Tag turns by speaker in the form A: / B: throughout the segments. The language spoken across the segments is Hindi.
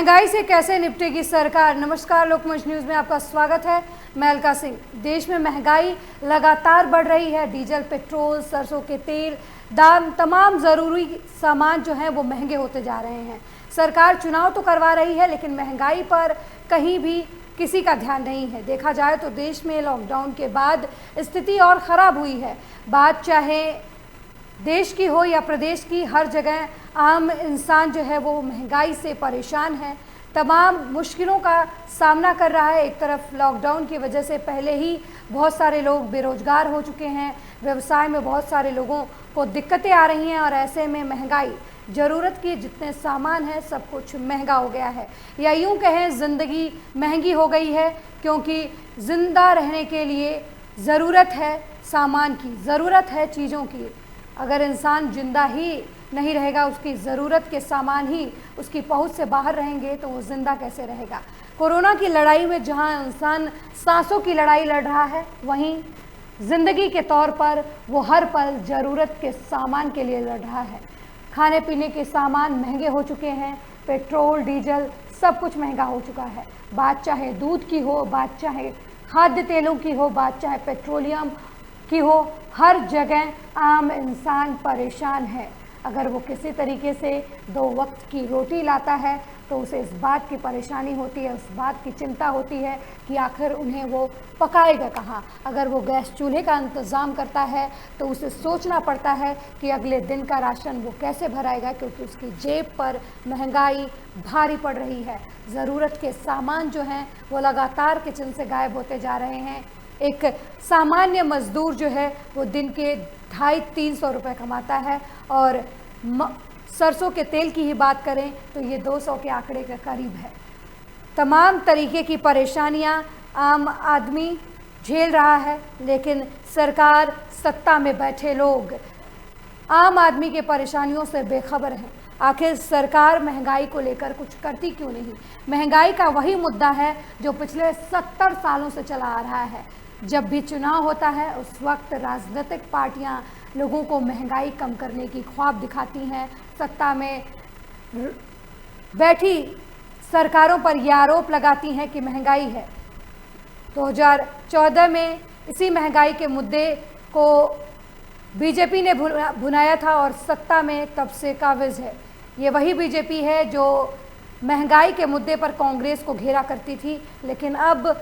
A: महंगाई से कैसे निपटेगी सरकार। नमस्कार, लोकमंच न्यूज़ में आपका स्वागत है। मैं अलका सिंह। देश में महंगाई लगातार बढ़ रही है। डीजल, पेट्रोल, सरसों के तेल, दाम, तमाम ज़रूरी सामान जो हैं वो महंगे होते जा रहे हैं। सरकार चुनाव तो करवा रही है, लेकिन महंगाई पर कहीं भी किसी का ध्यान नहीं है। देखा जाए तो देश में लॉकडाउन के बाद स्थिति और ख़राब हुई है। बात चाहे देश की हो या प्रदेश की, हर जगह आम इंसान जो है वो महंगाई से परेशान है, तमाम मुश्किलों का सामना कर रहा है। एक तरफ लॉकडाउन की वजह से पहले ही बहुत सारे लोग बेरोजगार हो चुके हैं, व्यवसाय में बहुत सारे लोगों को दिक्कतें आ रही हैं और ऐसे में महंगाई, ज़रूरत के जितने सामान हैं सब कुछ महंगा हो गया है, या यूँ कहें ज़िंदगी महंगी हो गई है। क्योंकि ज़िंदा रहने के लिए ज़रूरत है सामान की, ज़रूरत है चीज़ों की। अगर इंसान जिंदा ही नहीं रहेगा, उसकी ज़रूरत के सामान ही उसकी पहुंच से बाहर रहेंगे, तो वो ज़िंदा कैसे रहेगा। कोरोना की लड़ाई में जहां इंसान सांसों की लड़ाई लड़ रहा है, वहीं ज़िंदगी के तौर पर वो हर पल ज़रूरत के सामान के लिए लड़ रहा है। खाने पीने के सामान महंगे हो चुके हैं, पेट्रोल, डीजल सब कुछ महंगा हो चुका है। बात चाहे दूध की हो, बात चाहे खाद्य तेलों की हो, बात चाहे पेट्रोलियम की हो, हर जगह आम इंसान परेशान है। अगर वो किसी तरीके से 2 वक्त की रोटी लाता है तो उसे इस बात की परेशानी होती है, उस बात की चिंता होती है कि आखिर उन्हें वो पकाएगा कहाँ। अगर वो गैस चूल्हे का इंतज़ाम करता है तो उसे सोचना पड़ता है कि अगले दिन का राशन वो कैसे भराएगा, क्योंकि उसकी जेब पर महंगाई भारी पड़ रही है। ज़रूरत के सामान जो हैं वो लगातार किचन से गायब होते जा रहे हैं। एक सामान्य मजदूर जो है वो दिन के 250-300 रुपये कमाता है, और सरसों के तेल की ही बात करें तो ये 200 के आंकड़े के करीब है। तमाम तरीके की परेशानियां आम आदमी झेल रहा है, लेकिन सरकार, सत्ता में बैठे लोग आम आदमी के परेशानियों से बेखबर हैं। आखिर सरकार महंगाई को लेकर कुछ करती क्यों नहीं। महंगाई का वही मुद्दा है जो पिछले 70 सालों से चला आ रहा है। जब भी चुनाव होता है उस वक्त राजनीतिक पार्टियां लोगों को महंगाई कम करने की ख्वाब दिखाती हैं। सत्ता में बैठी सरकारों पर यह आरोप लगाती हैं कि महंगाई है। 2014 में इसी महंगाई के मुद्दे को बीजेपी ने भुनाया था और सत्ता में तब से काबिज है। ये वही बीजेपी है जो महंगाई के मुद्दे पर कांग्रेस को घेरा करती थी, लेकिन अब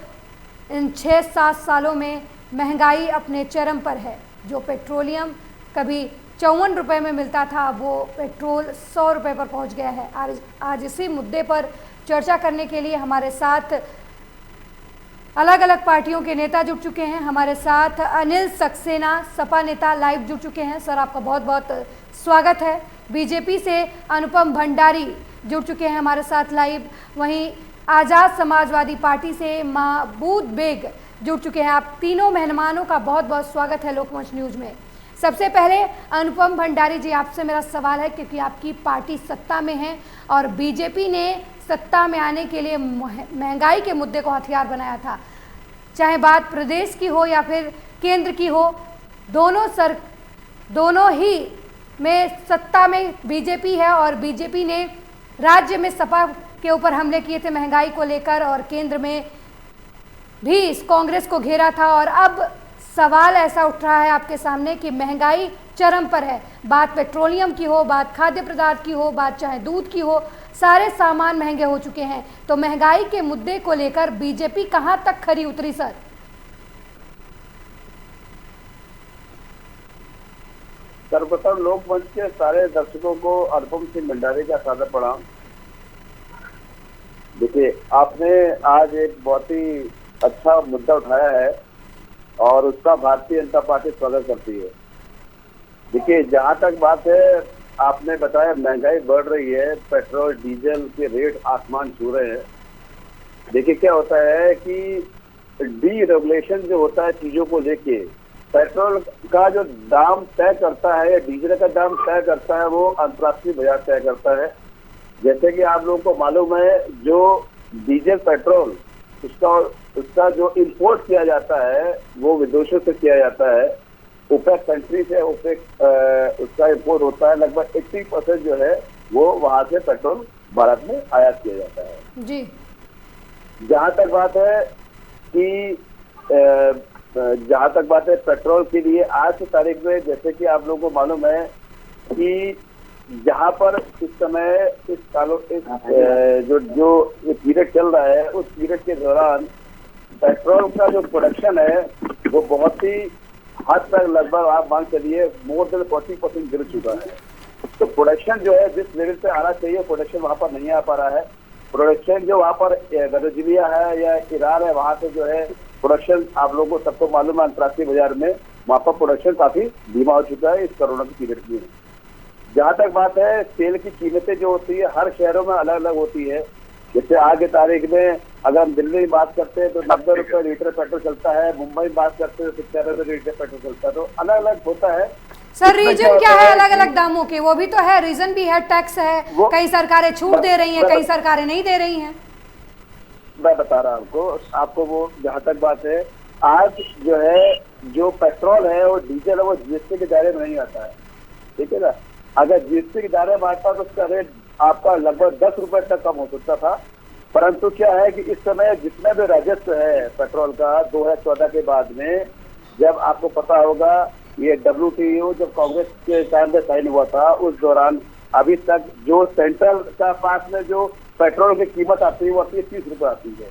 A: इन 6-7 सालों में महंगाई अपने चरम पर है। जो पेट्रोलियम कभी 54 रुपये में मिलता था, वो पेट्रोल 100 रुपये पर पहुंच गया है। आज इसी मुद्दे पर चर्चा करने के लिए हमारे साथ अलग अलग पार्टियों के नेता जुड़ चुके हैं। हमारे साथ अनिल सक्सेना, सपा नेता, लाइव जुड़ चुके हैं। सर, आपका बहुत बहुत स्वागत है। बीजेपी से अनुपम भंडारी जुड़ चुके हैं हमारे साथ लाइव। वहीं आज़ाद समाजवादी पार्टी से महबूब बेग जुड़ चुके हैं। आप तीनों मेहमानों का बहुत बहुत स्वागत है लोकमंच न्यूज़ में। सबसे पहले अनुपम भंडारी जी, आपसे मेरा सवाल है, क्योंकि आपकी पार्टी सत्ता में है और बीजेपी ने सत्ता में आने के लिए महंगाई के मुद्दे को हथियार बनाया था। चाहे बात प्रदेश की हो या फिर केंद्र की हो, दोनों ही में सत्ता में बीजेपी है और बीजेपी ने राज्य में सपा के ऊपर हमले किए थे महंगाई को लेकर, और केंद्र में भी इस कांग्रेस को घेरा था। और अब सवाल ऐसा उठ रहा है आपके सामने कि महंगाई चरम पर है। बात पेट्रोलियम की हो, बात खाद्य पदार्थ की हो, बात चाहे दूध की हो, सारे सामान महंगे हो चुके हैं। तो महंगाई के मुद्दे को लेकर बीजेपी कहां तक खरी उतरी सर?
B: सर्वप्रथम लोकमंच के सारे दर्शकों को अनुपम सिंह भंडारी का सादर प्रणाम। देखिए, आपने आज एक बहुत ही अच्छा मुद्दा उठाया है और उसका भारतीय जनता पार्टी स्वागत करती है। देखिए, जहां तक बात है, आपने बताया महंगाई बढ़ रही है, पेट्रोल डीजल के रेट आसमान छू रहे हैं। देखिए, क्या होता है कि डीरेगुलेशन जो होता है चीजों को लेके, पेट्रोल का जो दाम तय करता है या डीजल का दाम तय करता है वो अंतर्राष्ट्रीय बाजार तय करता है। जैसे कि आप लोगों को मालूम है, जो डीजल पेट्रोल उसका जो इंपोर्ट किया जाता है वो विदेशों से किया जाता है। ओपेक कंट्री से उसका इंपोर्ट होता है। लगभग 80% जो है वो वहां से पेट्रोल भारत में आयात किया जाता है।
A: जी।
B: जहां तक बात है कि पेट्रोल के लिए आज की तारीख में, जैसे कि आप लोगों को मालूम है कि जहां पर इस समय जो पीरियड चल रहा है, उस पीरियड के दौरान पेट्रोल का जो प्रोडक्शन है वो बहुत ही हद तक, लगभग आप मान चलिए मोर देन 40% गिर चुका है। तो प्रोडक्शन जो है जिस लेवल पे आना चाहिए, प्रोडक्शन वहां पर नहीं आ पा रहा है। प्रोडक्शन जो वहाँ पर वेनेजुएला है या ईरान है, वहाँ पे जो है प्रोडक्शन, आप लोगों को सबको मालूम है, अंतर्राष्ट्रीय बाजार में वहाँ पर प्रोडक्शन काफी धीमा हो चुका है इस कोरोना के पीरियड में। जहाँ तक बात है तेल की कीमतें जो होती है हर शहरों में अलग अलग होती है। जैसे आज की तारीख में अगर हम दिल्ली में बात करते हैं तो 90 रुपये लीटर पेट्रोल चलता है, मुंबई में बात करते हैं तो 70 रुपये लीटर पेट्रोल चलता है। तो अलग अलग होता है।
A: सर रीजन क्या है अलग अलग दामों के? वो भी तो है, रीजन भी है, टैक्स है, कई सरकारें छूट दे रही हैं, कई सरकारें नहीं दे रही हैं।
B: मैं बता रहा हूँ आपको वो जहाँ तक बात है, आज जो है जो पेट्रोल है वो डीजल है वो जीएसटी के दायरे में नहीं आता है, ठीक है ना। अगर जीएसटी के दायरे में आता तो उसका रेट आपका लगभग 10 रुपए तक कम हो सकता था। परंतु क्या है कि इस समय जितना भी राजस्व है पेट्रोल का 2014 के बाद में, जब आपको पता होगा ये WTO जब कांग्रेस के टाइम पे साइन हुआ था, उस दौरान अभी तक जो सेंट्रल का पास में जो पेट्रोल की कीमत आती है वो आती है 30 रुपए आती है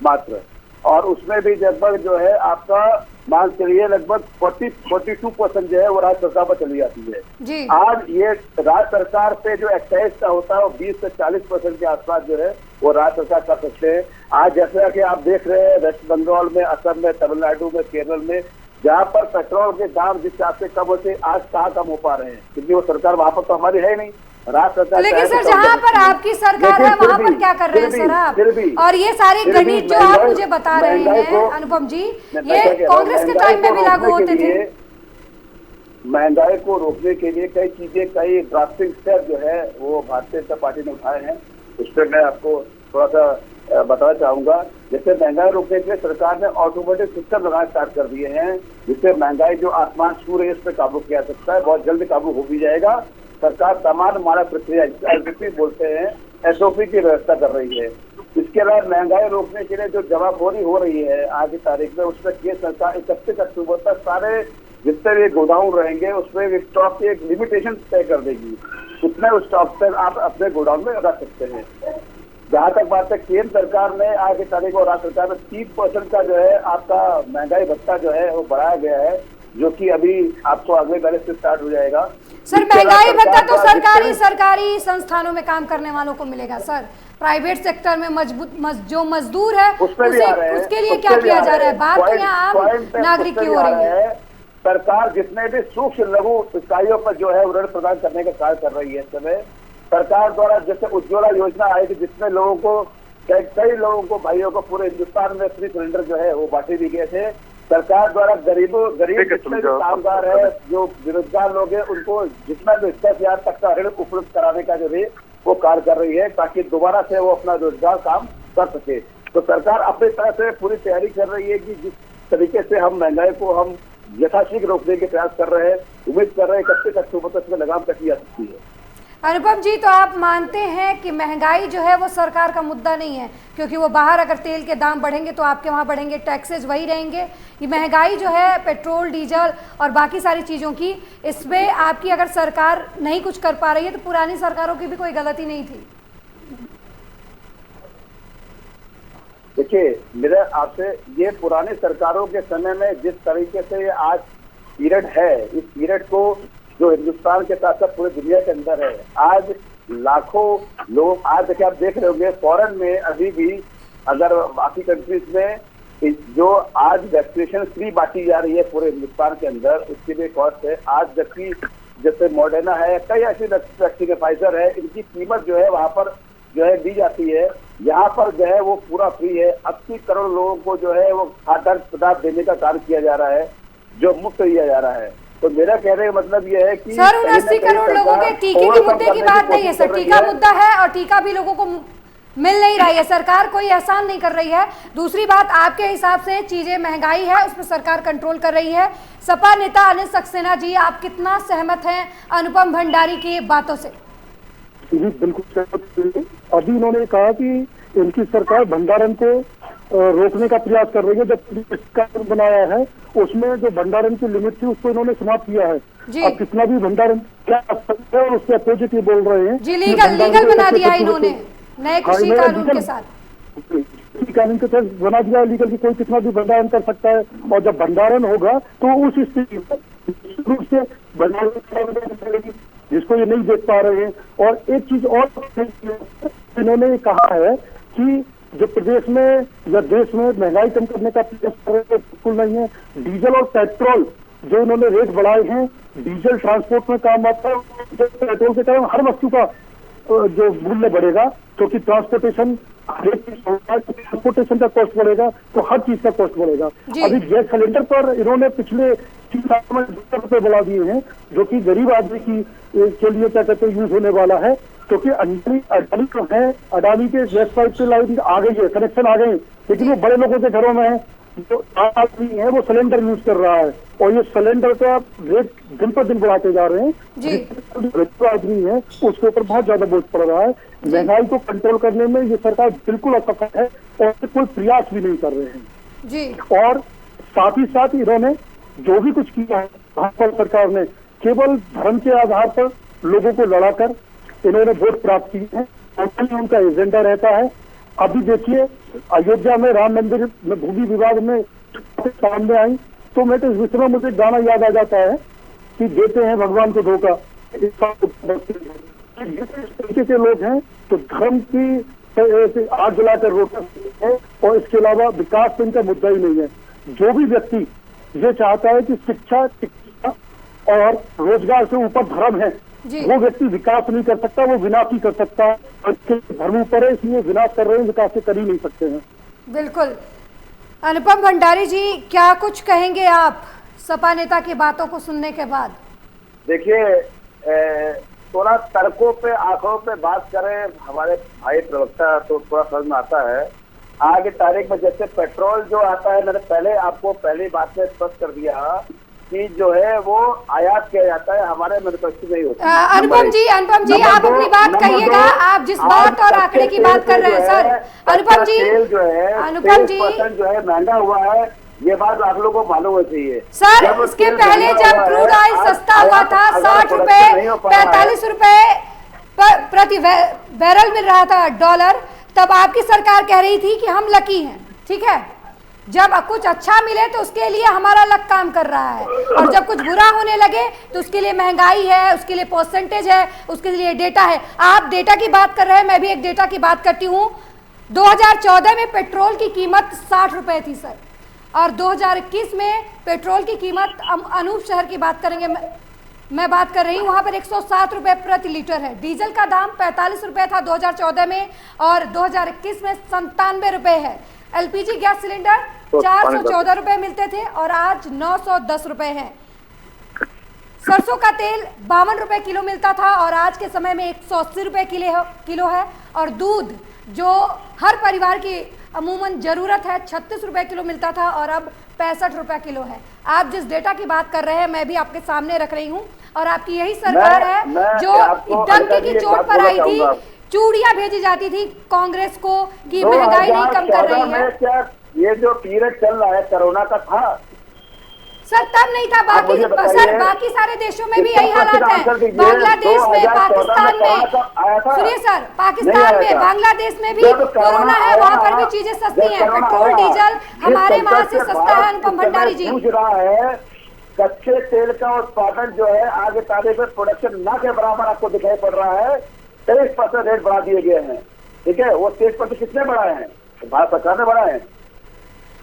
B: मात्र। और उसमें भी लगभग जो है आपका मान चलिए लगभग 42% जो है वो राज्य सरकार पर चली जाती है
A: जी।
B: आज ये राज्य सरकार पे जो एक्साइज का होता है वो 20 से 40% के आसपास जो है वो राज्य सरकार कर सकते हैं। आज जैसा कि आप देख रहे हैं वेस्ट बंगाल में, असम में, तमिलनाडु में, केरल में, जहाँ पर पेट्रोल के दाम जिस हिसाब से कम होते, आज कहाँ कम हो पा रहे हैं, क्योंकि वो सरकार वहां पर तो हमारी है नहीं, राज्य सरकार।
A: लेकिन सर जहाँ पर आपकी सरकार है वहाँ पर क्या कर रहे हैं सर आप? और ये सारे गणित जो आप मुझे बता रहे हैं अनुपम जी, ये कांग्रेस के टाइम में भी लागू होते थे।
B: महंगाई को रोकने के लिए कई चीजें, कई ड्रास्टिक स्टेप जो है वो भारतीय जनता पार्टी ने उठाए हैं। उस पर मैं आपको थोड़ा सा बताना चाहूंगा। जैसे महंगाई रोकने के लिए सरकार ने ऑटोमेटिक सिस्टम लगाना स्टार्ट कर दिए हैं, जिससे महंगाई जो आसमान छू रही है उस पर काबू किया जा सकता है, बहुत जल्द काबू हो भी जाएगा। सरकार तमाम मानक प्रक्रिया SOP बोलते हैं, SOP की व्यवस्था कर रही है। इसके अलावा महंगाई रोकने के लिए जो जमाखोरी हो रही है आज की तारीख में, उसमें ये सरकार 31 अक्टूबर तक सारे जितने भी गोडाउन रहेंगे उसमें स्टॉक की एक लिमिटेशन तय कर देगी, उतने स्टॉक तक आप अपने गोडाउन में रख सकते हैं। जहाँ तक बात है केंद्र सरकार ने आज की तारीख और राज्य सरकार में 30% का जो है आपका महंगाई भत्ता जो है वो बढ़ाया गया है, जो कि अभी आपको अगले बैलेंस से स्टार्ट हो जाएगा।
A: सर महंगाई भत्ता तो सरकारी संस्थानों में काम करने वालों को मिलेगा सर, प्राइवेट सेक्टर में जो मजदूर है उसके लिए क्या किया जा रहा है? बात तो यहाँ आम नागरिक की हो रही है।
B: सरकार जितने भी सूक्ष्म लघु इकाइयों पर जो है ऋण प्रदान करने का कार्य कर रही है। इस समय सरकार द्वारा जैसे उज्ज्वला योजना आई थी, जिसमें लोगों को कई लोगों को, भाइयों को पूरे हिंदुस्तान में फ्री सिलेंडर जो है वो बांटे भी गए थे। सरकार द्वारा गरीब जितने भी कामगार है, जो बेरोजगार लोग हैं, उनको जितना भी 10,000 तक का ऋण उपलब्ध कराने का जो है वो कार्य कर रही है, ताकि दोबारा से वो अपना रोजगार काम कर सके। तो सरकार अपनी तरह से पूरी तैयारी कर रही है कि जिस तरीके से हम महंगाई को हम यथाशीघ्र रोकने के प्रयास कर रहे हैं, उम्मीद कर रहे हैं 31 अक्टूबर तक इसमें लगाम कसी जा सकती है।
A: अनुपम जी, तो आप मानते हैं कि महंगाई जो है वो सरकार का मुद्दा नहीं है, क्योंकि वो बाहर अगर तेल के दाम बढ़ेंगे तो आपके वहाँ बढ़ेंगे, टैक्सेस वही रहेंगे। ये महंगाई जो है पेट्रोल, डीजल और बाकी सारी चीज़ों की, इसमें आपकी अगर सरकार नहीं कुछ कर पा रही है तो पुरानी सरकारों की भी कोई गलती नहीं थी।
B: देखिए मेरा आपसे, ये पुरानी सरकारों के समय में जिस तरीके से ये आज पीरियड है, इस पीरियड को जो हिंदुस्तान के साथ साथ पूरी दुनिया के अंदर है, आज लाखों लोग, आज देखिए आप देख रहे होंगे फॉरेन में अभी भी, अगर बाकी कंट्रीज में जो आज वैक्सीनेशन फ्री बांटी जा रही है पूरे हिंदुस्तान के अंदर, उसके लिए कॉस्ट है। आज जबकि जैसे मॉडर्ना है, कई ऐसी वैक्सीन, फाइजर है, इनकी कीमत जो है वहाँ पर जो है दी जाती है, यहाँ पर जो है वो पूरा फ्री है। 80 करोड़ लोगों को जो है वो खाद्यान्न पदार्थ देने का कार्य किया जा रहा है, जो मुफ्त दिया जा रहा है। तो मेरा कहने का मतलब यह है कि
A: सर 80 करोड़ लोगों के टीके के मुद्दे की बात नहीं है सर, टीका मुद्दा है और टीका भी लोगों को मिल नहीं रहा है, सरकार कोई एहसान नहीं कर रही है। दूसरी बात, आपके हिसाब से चीजें महंगाई है उसमें सरकार कंट्रोल कर रही है। सपा नेता अनिल सक्सेना जी, आप कितना सहमत हैं अनुपम भंडारी की बातों से?
C: जी बिल्कुल सहमत। अभी इन्होंने कहा कि इनकी सरकार भंडारण को रोकने का प्रयास कर रही है। जब कानून बनाया है उसमें जो भंडारण की लिमिट थी उसको इन्होंने समाप्त किया है।
A: जी।
C: अब कितना भी भंडारण क्या कर सकते हैं और उसके अपोजिट ही बोल रहे हैं
A: जी,
C: कि
A: लीगल
C: भंडारण
A: बना
C: को
A: दिया है
C: कैसे
A: इन्होंने नए कृषि
C: इन्होंने
A: कानून के
C: लीगल
A: साथ।
C: कानून के तहत बना दिया लीगल की कोई कितना भी भंडारण कर सकता है। और जब भंडारण होगा तो उस स्थिति में निश्चित रूप से भंडारण जिसको ये नहीं देख पा रहे हैं। और एक चीज और इन्होंने कहा है कि जो प्रदेश में या देश में महंगाई कम करने का प्रयास कर रहे हैं बिल्कुल नहीं है। डीजल और पेट्रोल जो इन्होंने रेट बढ़ाए हैं, डीजल ट्रांसपोर्ट में काम आता है, पेट्रोल के कारण हर वस्तु का जो मूल्य बढ़ेगा, क्योंकि ट्रांसपोर्टेशन का कॉस्ट बढ़ेगा तो हर चीज का कॉस्ट बढ़ेगा। अभी गैस सिलेंडर पर इन्होंने पिछले 3 साल में 200 रुपए बढ़ा दिए हैं, जो कि गरीब आदमी की के लिए क्या कहते हैं यूज होने वाला है। क्योंकि अडानी तो है, अडानी के गैस पाइप से लाइन आ गई है, कनेक्शन आ गए, लेकिन वो बड़े लोगों के घरों में है, जो आदमी है वो सिलेंडर यूज कर रहा है और ये सिलेंडर का रेट दिन पर दिन बढ़ाते जा रहे हैं। जो आदमी है उसके ऊपर बहुत ज्यादा बोझ पड़ रहा है। महंगाई को कंट्रोल करने में ये सरकार बिल्कुल असफल है और कोई प्रयास भी नहीं कर रहे हैं
A: जी।
C: और साथ ही साथ इन्होंने जो भी कुछ किया है भाजपा सरकार ने केवल धर्म के आधार पर लोगों को लड़ाकर इन्होंने वोट प्राप्त किए हैं और उनका एजेंडा रहता है। अभी देखिए अयोध्या में राम मंदिर में भूमि विवाद में सामने आई तो मैं तो इस विषय में मुझे गाना याद आ जाता है कि देते हैं भगवान को धोखा। इस तरीके के लोग हैं तो धर्म की आग जलाकर रोक है और इसके अलावा विकास तो इनका मुद्दा ही नहीं है। जो भी व्यक्ति ये चाहता है कि शिक्षा, चिकित्सा और रोजगार से ऊपर धर्म है, वो व्यक्ति विकास नहीं कर सकता, वो विनाश ही कर सकता है। और धर्म ऊपर है इसलिए विनाश कर रहे हैं, विकास से कर ही नहीं सकते हैं।
A: बिल्कुल। अनुपम भंडारी जी, क्या कुछ कहेंगे आप सपा नेता की बातों को सुनने के बाद?
B: देखिए थोड़ा तर्कों पे आंकड़ों पे बात करें हमारे भाई प्रवक्ता तो थोड़ा समझ में आता है। आज की तारीख में जैसे पेट्रोल जो आता है, मैंने पहले आपको पहली बात में स्पष्ट कर दिया कि जो है वो आयात किया जाता है, हमारे मैन्युफैक्चरिंग नहीं होती।
A: अनुपम जी आप अपनी बात कहिएगा। आप जिस बात और आंकड़े की बात कर रहे हैं सर, अनुपम जी,
B: जो है
A: अनुपम जी
B: जो है महंगा हुआ है, ये बात आप लोगों को मालूम होनी चाहिए
A: सर। इसके पहले जब क्रूड ऑयल सस्ता हुआ था 60 रुपए 45 रुपए प्रति बैरल मिल रहा था डॉलर, तब आपकी सरकार कह रही थी कि हम लकी हैं, ठीक है। जब कुछ अच्छा मिले तो उसके लिए हमारा लक काम कर रहा है और जब कुछ बुरा होने लगे तो उसके लिए महंगाई है, उसके लिए परसेंटेज है, उसके लिए डेटा है। आप डेटा की बात कर रहे हैं, मैं भी एक डेटा की बात करती हूँ। 2014 में पेट्रोल की कीमत 60 रुपए थी सर, और 2021 में पेट्रोल की कीमत, अनूप शहर की बात करेंगे, मैं बात कर रही हूँ, वहाँ पर 107 रुपए प्रति लीटर है। डीजल का दाम 45 रुपए था 2014 में और 2021 में 97 रुपए है। एलपीजी गैस सिलेंडर 414 रुपए मिलते थे और आज 910 रुपए है। सरसों का तेल 52 रुपए किलो मिलता था और आज के समय में 180 रुपए किलो है। और दूध जो हर परिवार की अमूमन जरूरत है 36 रुपए किलो मिलता था और अब 65 रुपए किलो है। आप जिस डेटा की बात कर रहे हैं मैं भी आपके सामने रख रही हूँ और आपकी यही सरकार है जो डंके की चोट पर आई थी, चूड़ियां भेजी जाती थी कांग्रेस को कि महंगाई नहीं कम कर रही है।
B: क्या ये जो पीरियड चल रहा है कोरोना का था
A: सर? तब नहीं था। बाकी सर बाकी सारे देशों में भी यही हालात है। बांग्लादेश में, पाकिस्तान में, सुनिए सर, पाकिस्तान में, बांग्लादेश में भी कोरोना है, वहाँ पर भी चीजें सस्ती हैं। पेट्रोल डीजल हमारे वहाँ से सस्ता है। अनुपम भंडारी जी,
B: पूछ रहा है कच्चे तेल का उत्पादन जो है आगे तारीख में प्रोडक्शन ना के बराबर आपको दिखाई पड़ रहा है। 23% रेट बढ़ा दिए गए हैं, ठीक है। वो 23% किसने बढ़ाए हैं? भारत सरकार ने बढ़ाए हैं,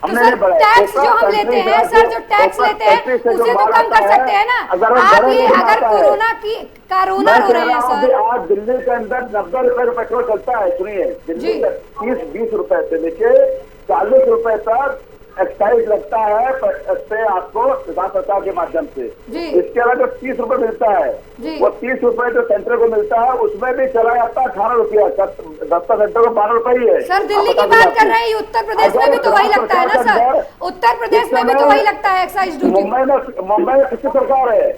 B: हमने नहीं बढ़ाए।
A: टैक्स जो हम लेते हैं सर, जो टैक्स लेते हैं उसे तो कम कर सकते हैं ना। आप ये अगर कोरोना हो रहे हैं सर,
B: आज दिल्ली के अंदर 90 रुपए पेट्रोल चलता है। सुनिए, दिल्ली में 30-20 रुपए से लेके 40 रुपए तक एक्साइज लगता है इससे आपको विधान सरकार के माध्यम से। इसके अलावा जो 30 रुपए मिलता है वो 30 रुपए जो सेंटर को मिलता है उसमें भी चला जाता है 18 रुपया। 10 सेंटर को 12 रुपए ही है।
A: सर दिल्ली की बात कर रहे हैं, उत्तर प्रदेश में भी तो वही लगता है ना सर? उत्तर प्रदेश में भी तो वही लगता है एक्साइज ड्यूटी।
B: मुंबई में किसकी सरकार है?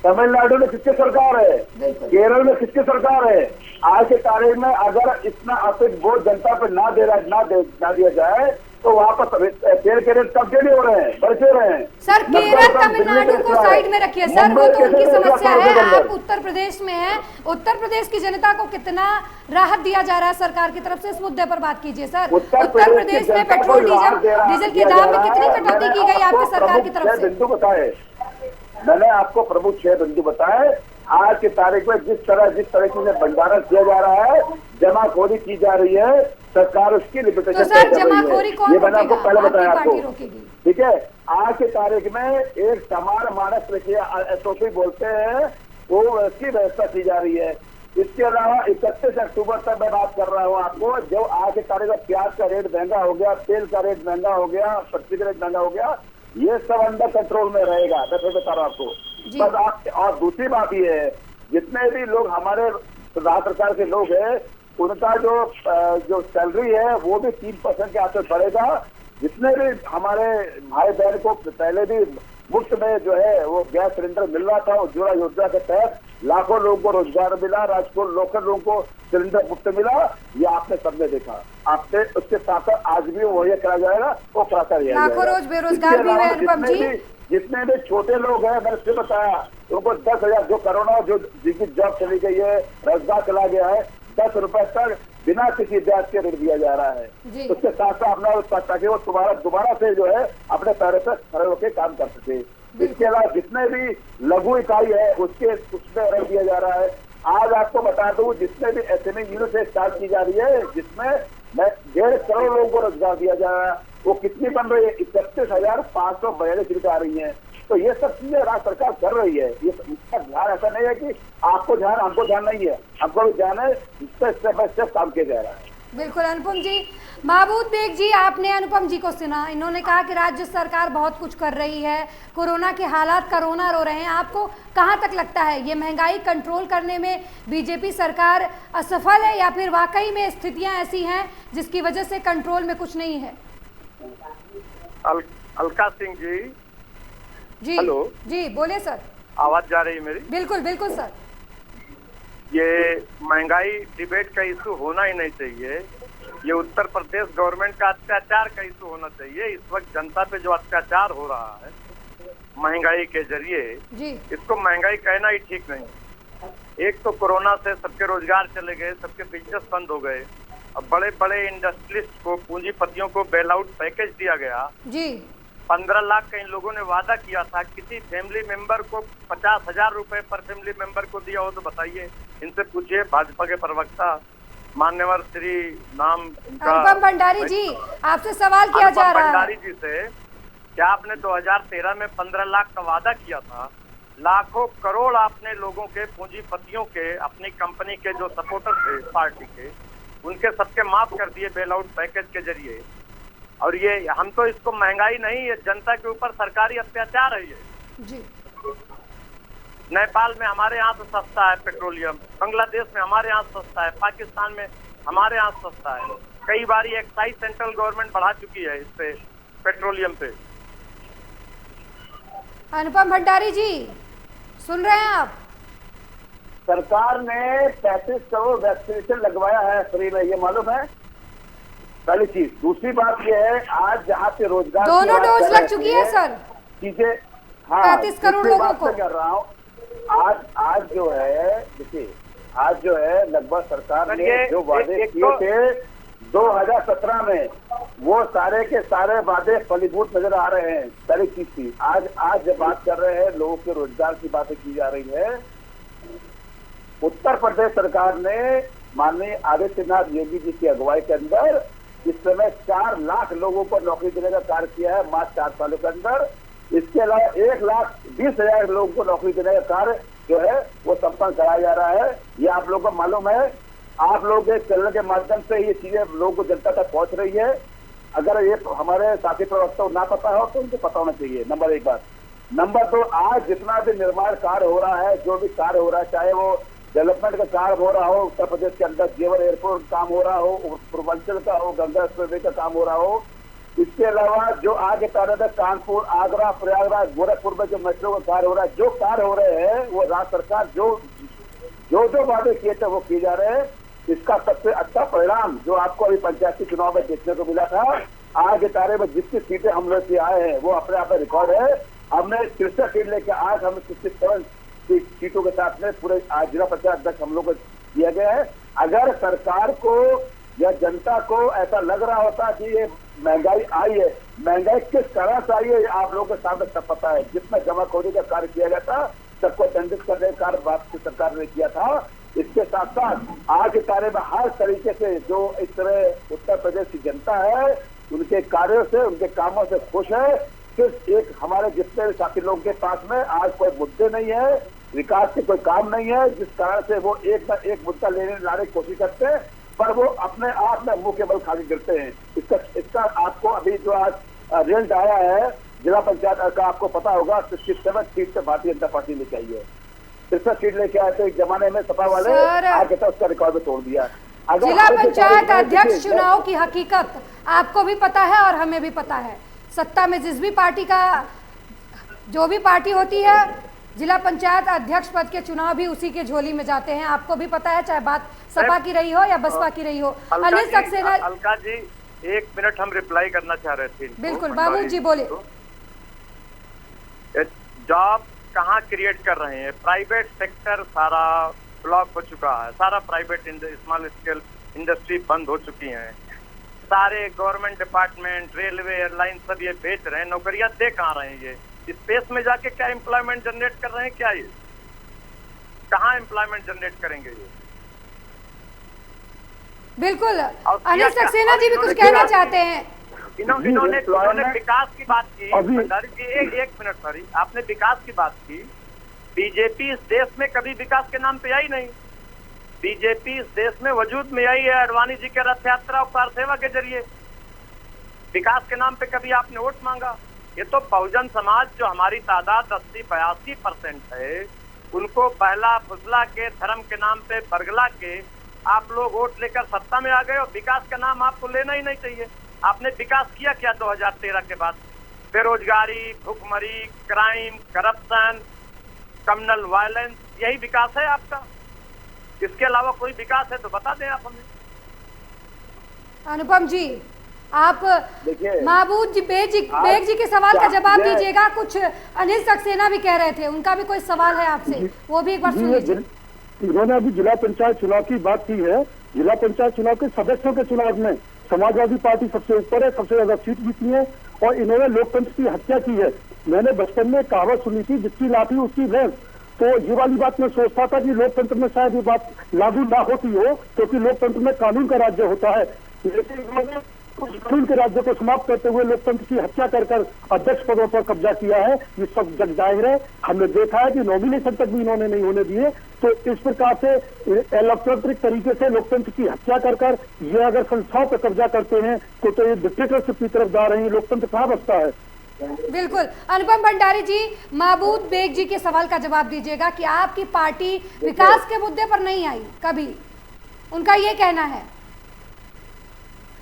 B: तमिलनाडु में किसकी सरकार है, केरल में किसकी सरकार है। आज के तारीख में अगर इतना अतिरिक्त बोझ जनता पे ना दिया जाए तो वहाँ पर तेल के रेट कब के लिए हो रहे हैं, बढ़ क्यों रहे हैं।
A: सर केरल तमिलनाडु को साइड में रखिए सर, वो तो उनकी समस्या है। आप उत्तर प्रदेश में हैं, उत्तर प्रदेश की जनता को कितना राहत दिया जा रहा है सरकार की तरफ से, इस मुद्दे पर बात कीजिए सर। उत्तर प्रदेश में पेट्रोल डीजल के दाम में कितनी कटौती की गई आपकी सरकार की तरफ से?
B: बिंदु बताए मैंने आपको, प्रमुख 6 बिंदु बताए। आज की तारीख में जिस तरीके से भंडारण किया जा रहा है, जमाखोरी की जा रही है, सरकार उसकी लिमिटेशन
A: तो सर जमाखोरी कौन
B: ये मैंने आपको पहले बताया आपको,
A: रोकेगी?
B: ठीक है। आज की तारीख में एक समान मानक प्रक्रिया SOP बोलते हैं, वो उसकी व्यवस्था की जा रही है। इसके अलावा 31 अक्टूबर तक मैं बात कर रहा हूँ आपको, जो आज की तारीख में प्याज का रेट महंगा हो गया, तेल का रेट महंगा हो गया, सब्जी का रेट महंगा हो गया, ये सब अंडर कंट्रोल में रहेगा, मैं फिर बता रहा हूँ आपको। बस आप, और दूसरी बात ये है, जितने भी लोग हमारे राज्य सरकार के लोग हैं, उनका जो सैलरी है वो भी 3% के आसपास बढ़ेगा। जितने भी हमारे भाई बहन को पहले भी मुफ्त में जो है वो गैस सिलेंडर मिल रहा था, उज्ज्वला योजना के तहत लाखों लोगों को रोजगार मिला, राजकोट लोकल लोगों को सिलेंडर मुफ्त मिला, ये आपने सबने देखा। आपने उसके साथ आज भी वही करा जाएगा, वो कराता रहेगा।
A: लाखों रोज बेरोजगार भी हुए अनुपम जी।
B: जितने भी छोटे लोग हैं, मैंने फिर बताया, उनको 10,000 जो कोरोना जो जिनकी जॉब चली गई है, रोजगार चला गया है, 10 रुपए तक बिना किसी ब्याज के ऋण दिया जा रहा है। उसके साथ साथ अपना ताकि वो दोबारा से जो है अपने पैरों पर खड़े होकर काम कर सके। इसके अलावा जितने भी लघु इकाई है उसमें ऋण दिया जा रहा है। आज आपको बता दूं, जितने भी SME यूनिट से स्टार्ट की जा रही है, जिसमें 1.5 करोड़ लोगों को रोजगार दिया जा रहा है, वो कितनी बन रही है? 31,542 यूनिट आ रही है। तो ये सब चीजें राज्य सरकार कर रही है। ये इसका ध्यान ऐसा नहीं है कि आपको ध्यान हमको ध्यान नहीं है, हमको भी ध्यान है, इस पर स्टेप बाय स्टेप काम किया जा रहा है।
A: बिल्कुल अनुपम जी। महबूब बेग जी, आपने अनुपम जी को सुना, इन्होंने कहा कि राज्य सरकार बहुत कुछ कर रही है, कोरोना के हालात कोरोना रो रहे हैं। आपको कहां तक लगता है ये महंगाई कंट्रोल करने में बीजेपी सरकार असफल है, या फिर वाकई में स्थितियां ऐसी हैं जिसकी वजह से कंट्रोल में कुछ नहीं है?
D: अलका सिंह जी, हेलो
A: जी बोले सर।
D: आवाज जा रही है मेरी?
A: बिल्कुल बिल्कुल सर।
D: ये महंगाई डिबेट का इशू होना ही नहीं चाहिए, ये उत्तर प्रदेश गवर्नमेंट का अत्याचार का इशू होना चाहिए। इस वक्त जनता पे जो अत्याचार हो रहा है महंगाई के जरिए, इसको महंगाई कहना ही ठीक नहीं। एक तो कोरोना से सबके रोजगार चले गए, सबके बिजनेस बंद हो गए। अब बड़े बड़े इंडस्ट्रियलिस्ट को, पूंजीपतियों को बेल आउट पैकेज दिया गया जी। 15 लाख का इन लोगों ने वादा किया था। किसी फैमिली मेंबर को 50,000 रुपए पर फैमिली मेंबर को दिया हो तो बताइए, इनसे पूछिए। भाजपा के प्रवक्ता मान्यवर श्री नाम
A: अनुपम भंडारी जी, आपसे सवाल किया जा रहा है।
D: भंडारी जी से, क्या आपने 2013 में 15 लाख का वादा किया था? लाखों करोड़ आपने लोगों के, पूंजीपतियों के, अपनी कंपनी के जो सपोर्टर थे पार्टी के, उनके सबके माफ कर दिए बेल आउट पैकेज के जरिए। और ये हम तो इसको महंगाई नहीं, ये जनता के ऊपर सरकारी अत्याचार है ये जी। नेपाल में हमारे यहाँ तो सस्ता है पेट्रोलियम, बांग्लादेश में हमारे यहाँ सस्ता है, पाकिस्तान में हमारे यहाँ सस्ता है। कई बार एक्साइज सेंट्रल गवर्नमेंट बढ़ा चुकी है इस पे, पेट्रोलियम पे।
A: अनुपम भंडारी जी सुन रहे हैं आप?
B: सरकार ने 35 करोड़ वैक्सीनेशन लगवाया है फ्री में, ये मालूम है? पहली चीज। दूसरी बात ये है, आज जहाँ पे रोजगार
A: दोनों डोज लग चुकी है सर
B: चीजें, हाँ
A: 35 करोड़ लोगों को
B: कर रहा हूँ। आज जो है, देखिए आज जो है लगभग सरकार ने जो वादे किए थे 2017 में, वो सारे के सारे वादे फलीभूत नजर आ रहे हैं। पहली चीज थी। आज जब बात कर रहे हैं, लोगों के रोजगार की बातें की जा रही है। उत्तर प्रदेश सरकार ने माननीय आदित्यनाथ योगी जी की अगुवाई के अंदर इस समय 4 लाख लोगों को नौकरी देने का कार्य किया है मात्र 4 सालों के अंदर। इसके अलावा 1,20,000 लोगों को नौकरी देने का कार्य जो है वो संपन्न कराया जा रहा है। ये आप लोगों को मालूम है। आप लोगों के चैनल के माध्यम से ये चीजें लोगों को जनता तक पहुंच रही है। अगर ये हमारे साथी प्रवक्ता को ना पता हो तो उनको पता होना चाहिए, नंबर 1 बात। नंबर 2, आज जितना भी निर्माण कार्य हो रहा है, जो भी कार्य हो रहा है, चाहे वो डेवलपमेंट का कार्य हो रहा हो, उत्तर प्रदेश के अंदर जेवर एयरपोर्ट काम हो रहा हो, पूर्वांचल का हो, गंगा एक्सप्रेसवे का काम हो रहा हो, इसके अलावा जो आगे कार्य है कानपुर, आगरा, प्रयागराज, गोरखपुर में जो मेट्रो का कार्य हो रहा है, जो कार्य हो रहे हैं वो राज्य सरकार जो वादे किए थे वो किए जा रहे हैं। इसका सबसे अच्छा परिणाम जो आपको अभी पंचायती चुनाव में देखने को मिला था, आज इतारे में जितनी सीटें हम लोग की आए हैं वो अपने आप में रिकॉर्ड है। हमने 63 सीट लेके आज हमें 67 सीटों के साथ में पूरे जिला पंचायत अध्यक्ष हम लोग को दिया गया है। अगर सरकार को या जनता को ऐसा लग रहा होता कि ये महंगाई आई है, महंगाई किस तरह से आई है आप लोगों के सामने सब पता है। जितना जमाखोरी का कार्य किया गया था, सबको दंडित करने का कार्य भारत सरकार ने किया था। इसके साथ साथ आज के कार्य में हर तरीके से जो इस तरह उत्तर प्रदेश की जनता है उनके कार्यों से, उनके कामों से खुश है। सिर्फ एक हमारे जितने भी साथी लोगों के पास में आज कोई मुद्दे नहीं है, विकास के कोई काम नहीं है, जिस कारण से वो एक न एक मुद्दा लाने की कोशिश करते हैं, पर वो अपने आप में मुंह के बल खा के गिरते हैं। इसका आपको अभी जो आज रिजल्ट आया है जिला पंचायत का, आपको पता होगा 67 सीट से भारतीय जनता पार्टी लेके आई है। 63 सीट लेके आए थे एक जमाने में सपा वाले, आगे तक उसका रिकॉर्ड में तोड़ दिया।
A: जिला पंचायत अध्यक्ष चुनाव की हकीकत आपको भी पता है और हमें भी पता है। सत्ता में जिस भी पार्टी का जो भी पार्टी होती है, जिला पंचायत अध्यक्ष पद के चुनाव भी उसी के झोली में जाते हैं। आपको भी पता है, चाहे बात सपा की रही हो या बसपा की रही हो। अनिल सक्सेना,
D: अलका जी 1 मिनट हम रिप्लाई करना चाह रहे थे।
A: बिल्कुल बाबू जी बोले।
D: जॉब कहाँ क्रिएट कर रहे हैं? प्राइवेट सेक्टर सारा ब्लॉक हो चुका है, सारा प्राइवेट स्मॉल स्केल इंडस्ट्री बंद हो चुकी हैं। सारे गवर्नमेंट डिपार्टमेंट, रेलवे, एयरलाइन सब ये बेच रहे हैं, नौकरियां दे कहाँ रहे हैं? ये स्पेस में जाके क्या एम्प्लॉयमेंट जनरेट कर रहे हैं? क्या ये कहाँ एम्प्लॉयमेंट जनरेट करेंगे ये?
A: बिल्कुल। अनिल सक्सेना जी भी कुछ कहना चाहते हैं।
D: इन्होंने विकास की बात की। भंडारी जी एक मिनट, सॉरी, आपने विकास की बात की। बीजेपी इस देश में कभी विकास के नाम पे आई नहीं। बीजेपी इस देश में वजूद में आई है अडवाणी जी के रथ यात्रा और कार सेवा के जरिए। विकास के नाम पे कभी आपने वोट मांगा? ये तो बहुजन समाज जो हमारी तादाद 80-82% है, उनको बहला फुसला के धर्म के नाम पे बरगला के आप लोग वोट लेकर सत्ता में आ गए और विकास का नाम आपको लेना ही नहीं चाहिए। आपने विकास किया क्या 2013 के बाद? बेरोजगारी, भुखमरी, क्राइम, करप्शन, कम्युनल वायलेंस, यही विकास है आपका? इसके अलावा कोई विकास है तो बता दें आप हमें।
A: अनुपम जी, आप महबूब जी बेग जी के सवाल का जवाब दीजिएगा। कुछ अनिल सक्सेना भी कह रहे थे, उनका भी कोई सवाल है आपसे, वो भी एक बार सुन लीजिए।
C: इन्होंने अभी जिला पंचायत चुनाव की बात की है। जिला पंचायत चुनाव के सदस्यों के चुनाव में समाजवादी पार्टी सबसे ऊपर है, सबसे ज्यादा सीट जीती है और इन्होंने लोकतंत्र की हत्या की है। मैंने बचपन में कहावत सुनी थी, जिसकी लाठी उसकी भैंस। तो ये वाली बात मैं सोचता था कि लोकतंत्र में शायद ये बात लागू ना होती हो, क्योंकि लोकतंत्र में कानून का राज्य होता है। लेकिन इन्होंने उस कानून के राज्य को समाप्त करते हुए लोकतंत्र की हत्या कर अध्यक्ष पदों पर कब्जा किया है। ये सब जग जाहिर है। हमने देखा है कि नॉमिनेशन तक भी इन्होंने नहीं होने दिए। तो इस प्रकार से लोकतांत्रिक तरीके से लोकतंत्र की हत्या कर ये अगर संस्थाओं पर कब्जा करते हैं तो ये डिक्टेटरशिप की तरफ जा रहे हैं। लोकतंत्र कहाँ बचता है?
A: बिल्कुल। अनुपम भंडारी जी, महबूब बेग जी के सवाल का जवाब दीजिएगा कि आपकी पार्टी विकास के मुद्दे पर नहीं आई कभी, उनका ये कहना है।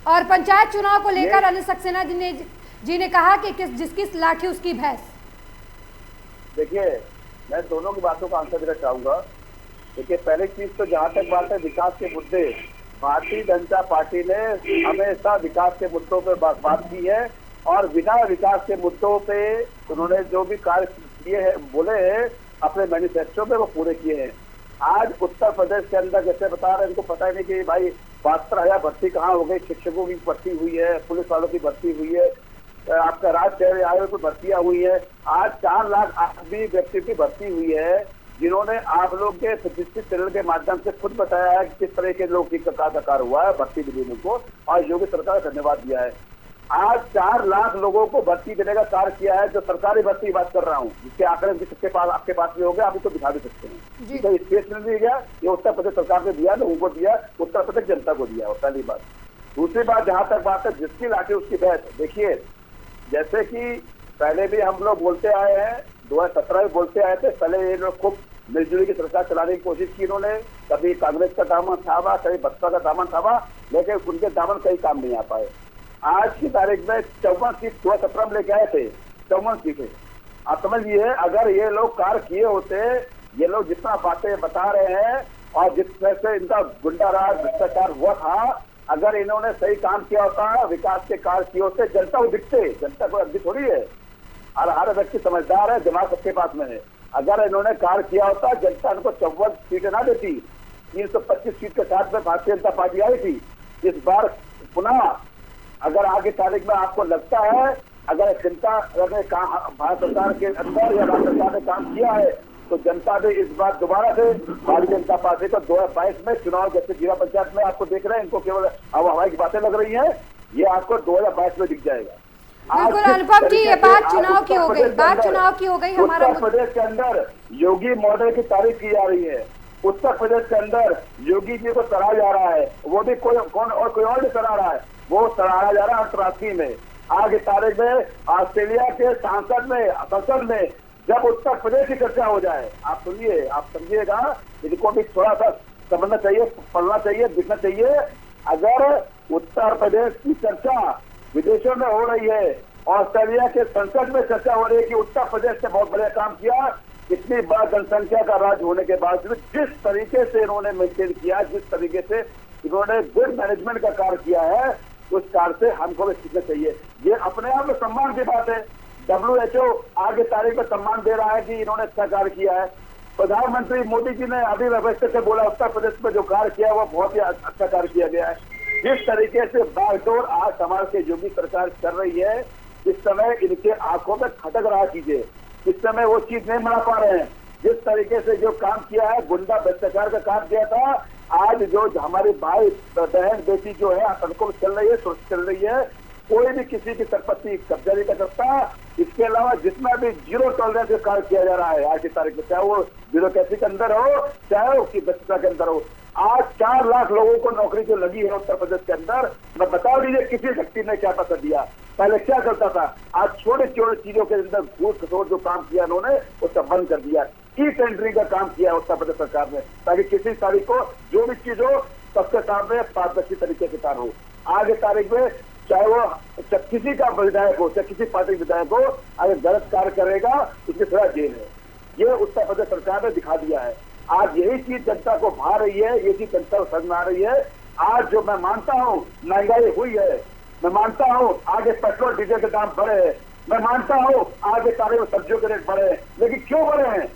A: और पंचायत चुनाव को लेकर अनिल सक्सेना जी ने कहा कि जिसकी लाठी उसकी भैंस।
B: देखिए, मैं दोनों की बातों का आंसर देना चाहूंगा। देखिए, पहली चीज तो जहाँ तक बात है विकास के मुद्दे, भारतीय जनता पार्टी ने हमेशा विकास के मुद्दों पर बात की है और बिना विकास के मुद्दों पे उन्होंने जो भी कार्य किए हैं, बोले हैं अपने मैनिफेस्टो पे, वो पूरे किए हैं। आज उत्तर प्रदेश के अंदर जैसे बता रहे हैं, इनको पता ही नहीं कि भाई 72,000 भर्ती कहाँ हो गई। शिक्षकों की भर्ती हुई है, पुलिस वालों की भर्ती हुई है, आपका राज्य आयोग की भर्तियां हुई है। आज 4 लाख आदमी व्यक्ति की भर्ती हुई है, जिन्होंने आप लोग के स्टेटिस्टिक चैनल के माध्यम से खुद बताया है कि किस तरह के लोग की कार्य हुआ है भर्ती देने को, और योगी सरकार का धन्यवाद दिया है। आज 4 लाख लोगों को भर्ती देने का कार्य किया है। जो सरकारी भर्ती की बात कर रहा हूँ, जिसके आंकड़े सबके पास आपके पास भी हो गए, आप इसको दिखा भी सकते हैं। तो स्पेस में भी गया, ये उत्तर प्रदेश सरकार ने दिया, लोगों को दिया, उत्तर प्रदेश जनता को दिया। पहली बात। दूसरी बात, जहाँ तक बात है जिसकी लाठी उसकी भैंस, देखिए जैसे कि पहले भी हम लोग बोलते आए हैं, 2017 में बोलते आए थे। पहले ये लोग खूब मिलजुली की सरकार चलाने की कोशिश की इन्होंने, कभी कांग्रेस का दामन थामा, कभी बसपा का दामन थामा, लेकिन उनके दामन कई काम नहीं आ पाए। आज की तारीख में 54 सीट 2017 में लेके आए थे, 54 सीटें। आप समझ लीजिए, अगर ये लोग कार्य किए होते, ये लोग जितना बातें बता रहे हैं और जिस तरह से इनका गुंडाराज भ्रष्टाचार हुआ था, अगर इन्होंने सही काम किया होता, विकास के कार्य किए होते, जनता को दिखते। जनता को अभी थोड़ी है, और हर व्यक्ति समझदार है, दिमाग सबके पास में है। अगर इन्होंने कार्य किया होता, जनता इनको 54 सीटें ना देती। 325 सीट के साथ में भारतीय जनता पार्टी आई थी। इस बार पुनः अगर आगे तारीख में आपको लगता है, अगर जनता ने भारत सरकार के अंदर या राज्य सरकार ने काम किया है, तो जनता ने इस बार दोबारा से भारतीय जनता पार्टी को 2022 में चुनाव, जैसे जिला पंचायत में आपको देख रहे हैं, इनको केवल हवाई की बातें लग रही हैं, ये आपको 2022 में दिख जाएगा।
A: बिल्कुल अनुपम जी, ये बात चुनाव की हो गई, बात चुनाव की हो गई। हमारा
B: उत्तर प्रदेश के अंदर योगी मॉडल की तारीफ की जा रही है। उत्तर प्रदेश के अंदर योगी जी को सराहा जा रहा है, वो भी कोई और भी सराहा रहा है, वो सराहा जा रहा है अंतर्राष्ट्रीय में। आगे तारीख में ऑस्ट्रेलिया के संसद में जब उत्तर प्रदेश की चर्चा हो जाए, आप सुनिए, आप समझिएगा, इनको भी थोड़ा सा समझना चाहिए, पढ़ना चाहिए, दिखना चाहिए। अगर उत्तर प्रदेश की चर्चा विदेशों में हो रही है, ऑस्ट्रेलिया के संसद में चर्चा हो रही है कि उत्तर प्रदेश ने बहुत बड़ा काम किया, इतनी बड़ा जनसंख्या का राज्य होने के बावजूद जिस तरीके से इन्होंने मेंटेन किया, जिस तरीके से इन्होंने गुड मैनेजमेंट का कार्य किया है, उस कार्य से हमको भी सीखना चाहिए। ये अपने आप में सम्मान की बात है। WHO आगे तारीख में सम्मान दे रहा है कि इन्होंने अच्छा कार्य किया है। प्रधानमंत्री मोदी जी ने अभी व्यवस्था से बोला, उत्तर प्रदेश में जो कार्य किया वो बहुत ही अच्छा कार्य किया गया है। जिस तरीके से बागडोर आज समाज के योगी सरकार कर रही है, इस समय इनके आंखों में खटक रहा चीजें, इस समय वो चीज नहीं मना पा रहे हैं। जिस तरीके से जो काम किया है, गुंडा भ्रष्टाचार का काम किया था, आज जो हमारे भाई बहन बेटी जो है आतंकों में चल रही है, सुरक्षित चल रही है, कोई भी किसी की संपत्ति कब्जा नहीं कर सकता। इसके अलावा जितना भी जीरो टॉलरेंस का कार्य किया जा रहा है आज की तारीख में, चाहे वो ब्यूरोक्रेसी के अंदर हो, चाहे उसकी भ्रष्टाचार के अंदर हो। आज 4 लाख लोगों को नौकरी जो लगी है उत्तर प्रदेश के अंदर, मैं बता दीजिए किसी व्यक्ति ने क्या पता दिया। पहले क्या करता था, आज छोटे छोटे चीजों के अंदर घूस खसोट जो काम किया उन्होंने, उसका बंद कर दिया। ई टेंडरिंग का काम किया उत्तर प्रदेश सरकार ने, ताकि किसी तारीख को जो भी चीज हो सबके सामने पारदर्शी तरीके से कार्य हो। आगे तारीख में चाहे वो किसी का विधायक हो, चाहे किसी पार्टी विधायक हो, अगर गलत कार्य करेगा उसकी सजा जेल है। ये उत्तर प्रदेश सरकार ने दिखा दिया है। आज यही चीज जनता को भा रही है, ये चीज जनता को समझ में आ रही है। आज जो मैं मानता हूँ महंगाई हुई है, मैं मानता हूँ आगे पेट्रोल डीजल के दाम बढ़े हैं, मैं मानता हूँ आगे तारीख में सब्जियों के रेट बढ़े हैं, लेकिन क्यों बढ़े हैं?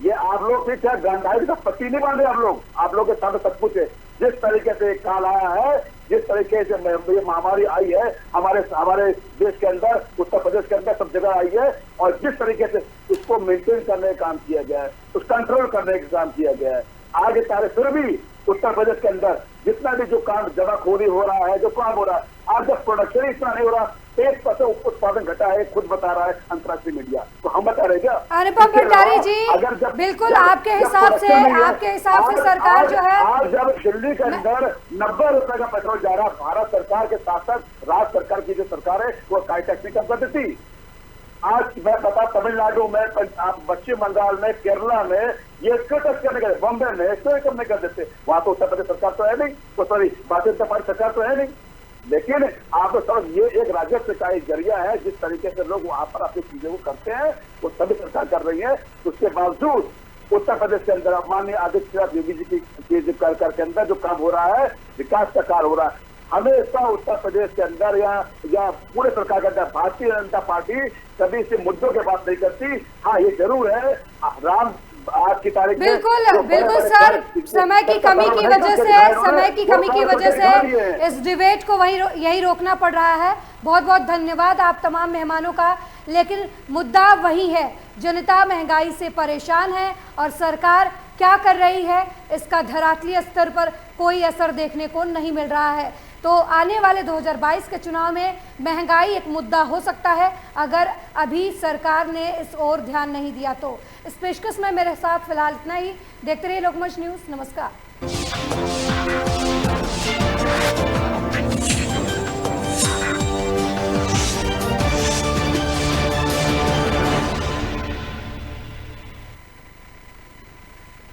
B: ये आप लोग भी क्या गांधारी का पट्टी नहीं बांधे? आप लोग के सामने सब कुछ है। जिस तरीके से काल आया है, जिस तरीके से ये महामारी आई है हमारे देश के अंदर, उत्तर प्रदेश के अंदर सब जगह आई है, और जिस तरीके से उसको मेंटेन करने का काम किया गया है, उस कंट्रोल करने का काम किया गया है। आगे तारीख फिर भी उत्तर प्रदेश के अंदर जितना भी जो काम जमाखोरी हो रहा है, जो काम हो रहा है, आज जब प्रोडक्शन इतना नहीं हो रहा, 1% उत्पादन घटा है, खुद बता रहा है अंतर्राष्ट्रीय मीडिया, तो हम बता रहे क्या?
A: अनुपम भंडारी जी, बिल्कुल आपके हिसाब से सरकार जो है,
B: आज जब दिल्ली के अंदर 90 रुपए का पेट्रोल जा रहा, भारत सरकार के साथ साथ राज्य सरकार की जो सरकार है वो काय टैक्स नहीं कर देती। आज मैं बता, तमिलनाडु में, पश्चिम बंगाल में, केरला में ये क्यों टैक्स करने का, बॉम्बे में क्यों कम नहीं कर देते? वहां तो उत्तर प्रदेश सरकार तो है नहीं, तो सॉरी भारतीय जनता पार्टी सरकार तो है नहीं। लेकिन आप समझ, ये एक राजस्व का एक जरिया है, जिस तरीके से लोग वहां पर अपनी चीजों को करते हैं वो सभी सरकार कर रही है। उसके बावजूद उत्तर प्रदेश के अंदर माननीय आदित्यनाथ योगी जी की सरकार के अंदर जो काम हो रहा है, विकास का कार्य हो रहा है, हमेशा उत्तर प्रदेश के अंदर या पूरे सरकार के अंदर भारतीय जनता पार्टी कभी से मुद्दों की बात नहीं करती। हाँ, ये जरूर है, राम आज की तारीख में
A: बिल्कुल सर, समय की कमी की वजह से इस डिबेट को यही रोकना पड़ रहा है। बहुत बहुत धन्यवाद आप तमाम मेहमानों का। लेकिन मुद्दा वही है, जनता महंगाई से परेशान है और सरकार क्या कर रही है इसका धरातलीय स्तर पर कोई असर देखने को नहीं मिल रहा है। तो आने वाले 2022 के चुनाव में महंगाई एक मुद्दा हो सकता है, अगर अभी सरकार ने इस ओर ध्यान नहीं दिया तो। इस पेशकश में मेरे साथ फिलहाल इतना ही। देखते रहिए लोकमंच न्यूज़। नमस्कार।